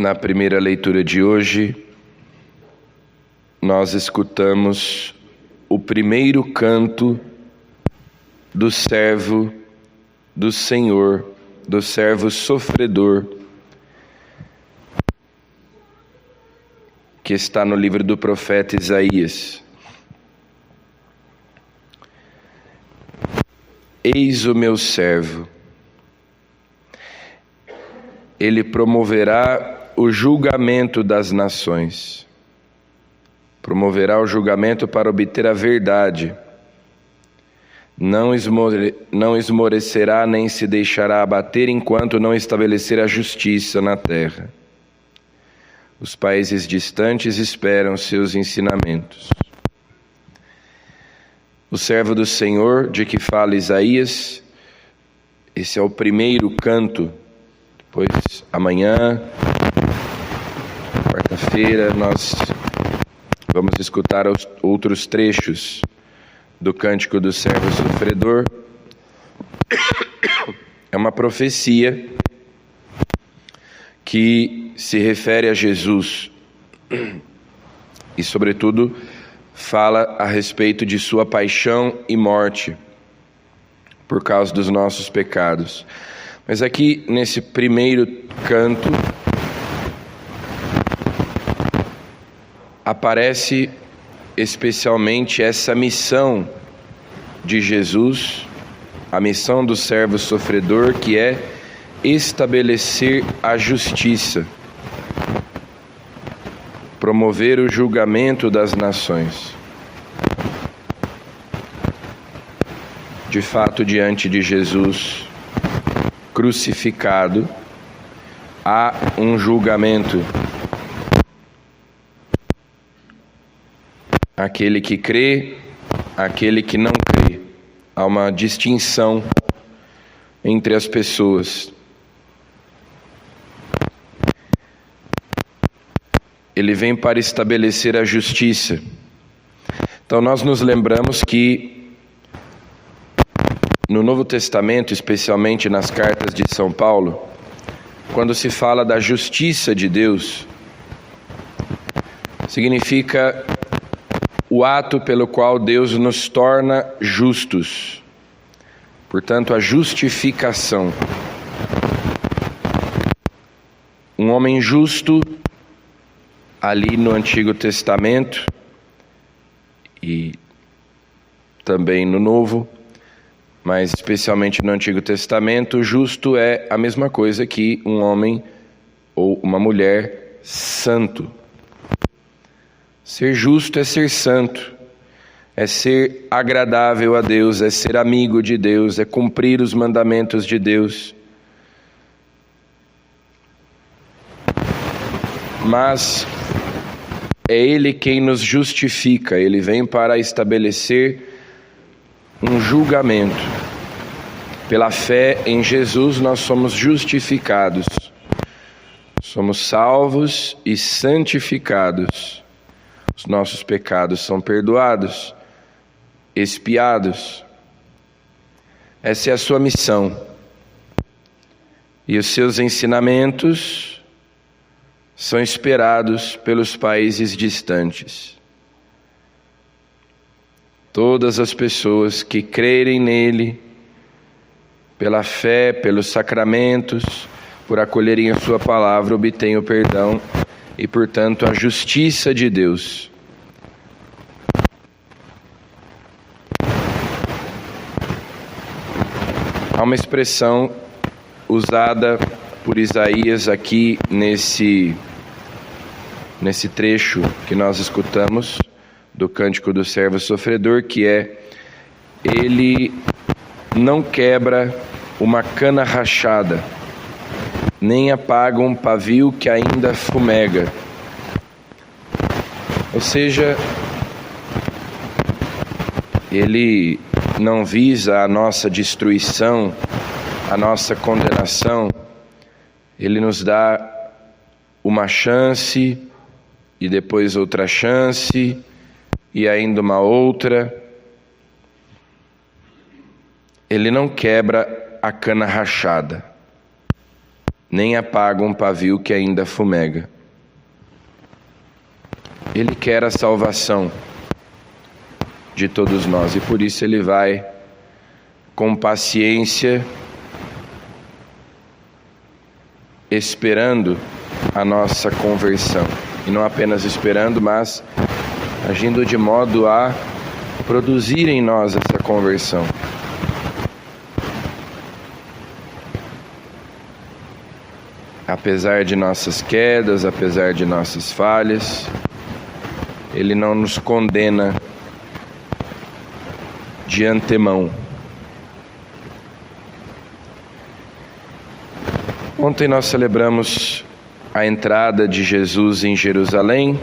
Na primeira leitura de hoje, nós escutamos o primeiro canto do servo do Senhor, do servo sofredor, que está no livro do profeta Isaías. Eis o meu servo, ele promoverá o julgamento das nações, promoverá o julgamento para obter a verdade, não esmorecerá nem se deixará abater enquanto não estabelecer a justiça na terra. Os países distantes esperam seus ensinamentos. O servo do Senhor, de que fala Isaías, esse é o primeiro canto. Depois, amanhã, quarta-feira, nós vamos escutar os outros trechos do Cântico do Servo Sofredor. É uma profecia que se refere a Jesus e, sobretudo, fala a respeito de sua paixão e morte por causa dos nossos pecados. Mas aqui, nesse primeiro canto, aparece especialmente essa missão de Jesus, a missão do servo sofredor, que é estabelecer a justiça, promover o julgamento das nações. De fato, diante de Jesus crucificado, há um julgamento. Aquele que crê, aquele que não crê. Há uma distinção entre as pessoas. Ele vem para estabelecer a justiça. Então nós nos lembramos que no Novo Testamento, especialmente nas cartas de São Paulo, quando se fala da justiça de Deus, significa o ato pelo qual Deus nos torna justos. Portanto, a justificação. Um homem justo, ali no Antigo Testamento e também no Novo, mas especialmente no Antigo Testamento, justo é a mesma coisa que um homem ou uma mulher santo. Ser justo é ser santo, é ser agradável a Deus, é ser amigo de Deus, é cumprir os mandamentos de Deus. Mas é Ele quem nos justifica, Ele vem para estabelecer um julgamento. Pela fé em Jesus nós somos justificados, somos salvos e santificados. Os nossos pecados são perdoados, expiados. Essa é a sua missão. E os seus ensinamentos são esperados pelos países distantes. Todas as pessoas que crerem nele, pela fé, pelos sacramentos, por acolherem a sua palavra, obtêm o perdão e, portanto, a justiça de Deus. Há uma expressão usada por Isaías aqui nesse trecho que nós escutamos do Cântico do Servo Sofredor, que é: ele não quebra uma cana rachada, nem apaga um pavio que ainda fumega. Ou seja, ele não visa a nossa destruição, a nossa condenação. Ele nos dá uma chance e depois outra chance e ainda uma outra. Ele não quebra a cana rachada. nem apaga um pavio que ainda fumega. Ele quer a salvação de todos nós e por isso Ele vai com paciência esperando a nossa conversão. E não apenas esperando, mas agindo de modo a produzir em nós essa conversão. Apesar de nossas quedas, apesar de nossas falhas, Ele não nos condena de antemão. Ontem nós celebramos a entrada de Jesus em Jerusalém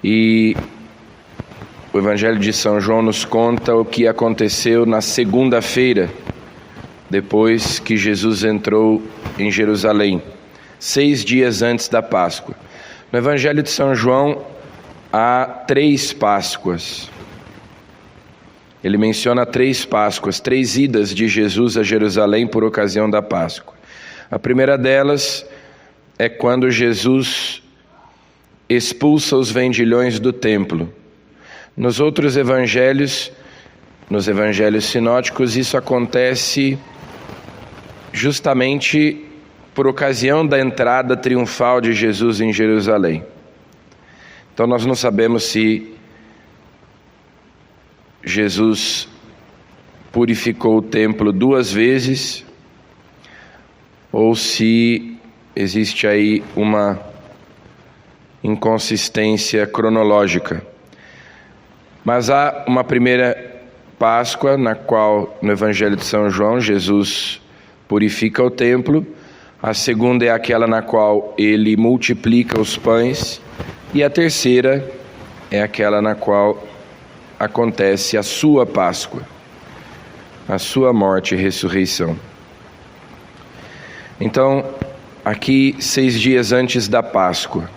e o Evangelho de São João nos conta o que aconteceu na segunda-feira, depois que Jesus entrou em Jerusalém, 6 dias antes da Páscoa. No Evangelho de São João há 3 Páscoas. Ele menciona 3 Páscoas, 3 idas de Jesus a Jerusalém por ocasião da Páscoa. A primeira delas é quando Jesus expulsa os vendilhões do templo. Nos outros evangelhos, nos evangelhos sinóticos, isso acontece justamente por ocasião da entrada triunfal de Jesus em Jerusalém. Então nós não sabemos se Jesus purificou o templo 2 vezes ou se existe aí uma inconsistência cronológica. Mas há uma primeira Páscoa na qual no Evangelho de São João Jesus purifica o templo. A segunda é aquela na qual ele multiplica os pães. E a terceira é aquela na qual acontece a sua Páscoa, a sua morte e ressurreição. Então, aqui 6 dias antes da Páscoa,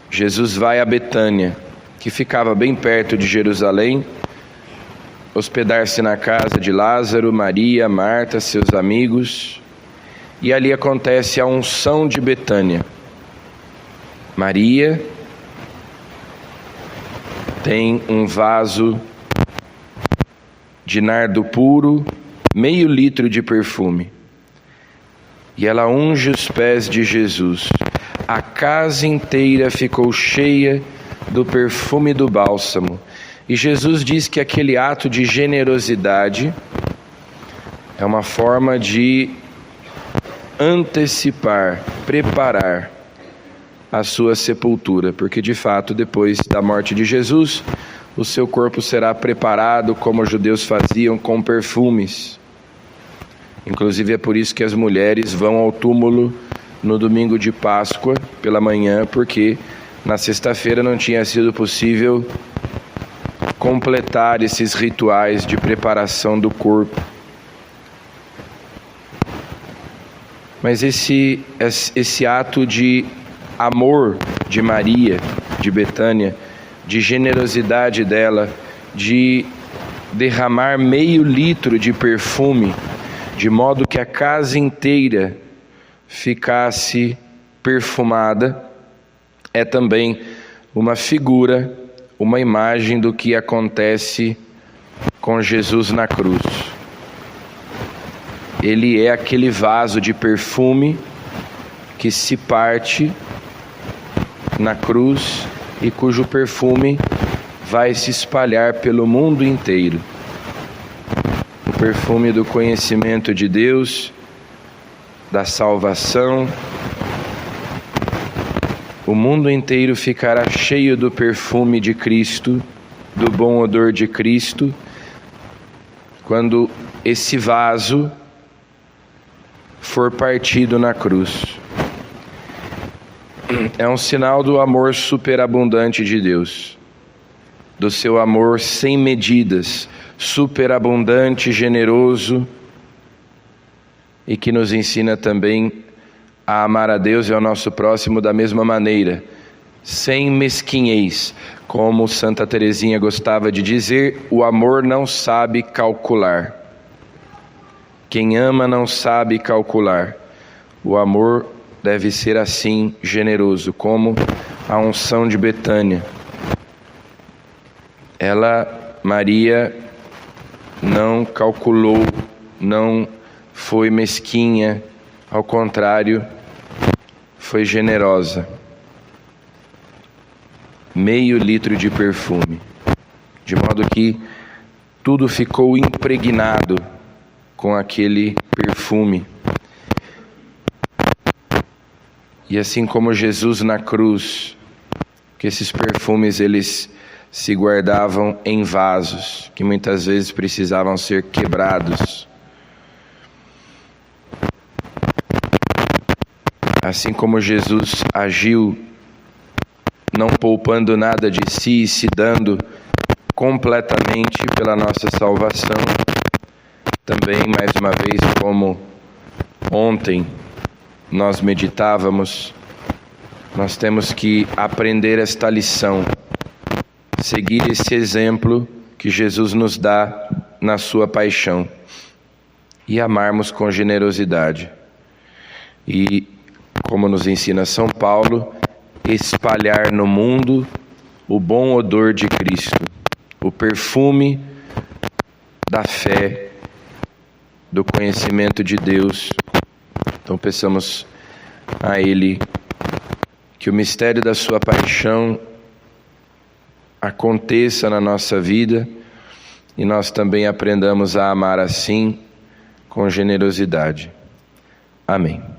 Jesus vai a Betânia, que ficava bem perto de Jerusalém, hospedar-se na casa de Lázaro, Maria, Marta, seus amigos, e ali acontece a unção de Betânia. Maria tem um vaso de nardo puro, meio litro de perfume, e ela unge os pés de Jesus. A casa inteira ficou cheia do perfume do bálsamo. E Jesus diz que aquele ato de generosidade é uma forma de antecipar, preparar a sua sepultura, porque de fato depois da morte de Jesus, o seu corpo será preparado como os judeus faziam com perfumes. Inclusive é por isso que as mulheres vão ao túmulo no domingo de Páscoa pela manhã, porque na sexta-feira não tinha sido possível completar esses rituais de preparação do corpo. Mas esse ato de amor de Maria, de Betânia, de generosidade dela, de derramar meio litro de perfume, de modo que a casa inteira ficasse perfumada, é também uma figura, uma imagem do que acontece com Jesus na cruz. Ele é aquele vaso de perfume que se parte na cruz e cujo perfume vai se espalhar pelo mundo inteiro. O perfume do conhecimento de Deus, da salvação. O mundo inteiro ficará cheio do perfume de Cristo, do bom odor de Cristo, quando esse vaso for partido na cruz. É um sinal do amor superabundante de Deus, do seu amor sem medidas, superabundante, generoso, e que nos ensina também a amar a Deus e ao nosso próximo da mesma maneira, sem mesquinhez. Como Santa Teresinha gostava de dizer, o amor não sabe calcular. Quem ama não sabe calcular. O amor deve ser assim generoso, como a unção de Betânia. Maria, não calculou, não foi mesquinha, ao contrário, foi generosa. Meio litro de perfume, de modo que tudo ficou impregnado com aquele perfume. E assim como Jesus na cruz, que esses perfumes eles se guardavam em vasos, que muitas vezes precisavam ser quebrados. Assim como Jesus agiu, não poupando nada de si e se dando completamente pela nossa salvação, também, mais uma vez, como ontem nós meditávamos, nós temos que aprender esta lição, seguir esse exemplo que Jesus nos dá na sua paixão e amarmos com generosidade. E, como nos ensina São Paulo, espalhar no mundo o bom odor de Cristo, o perfume da fé, do conhecimento de Deus. Então peçamos a Ele que o mistério da sua paixão aconteça na nossa vida e nós também aprendamos a amar assim, com generosidade. Amém.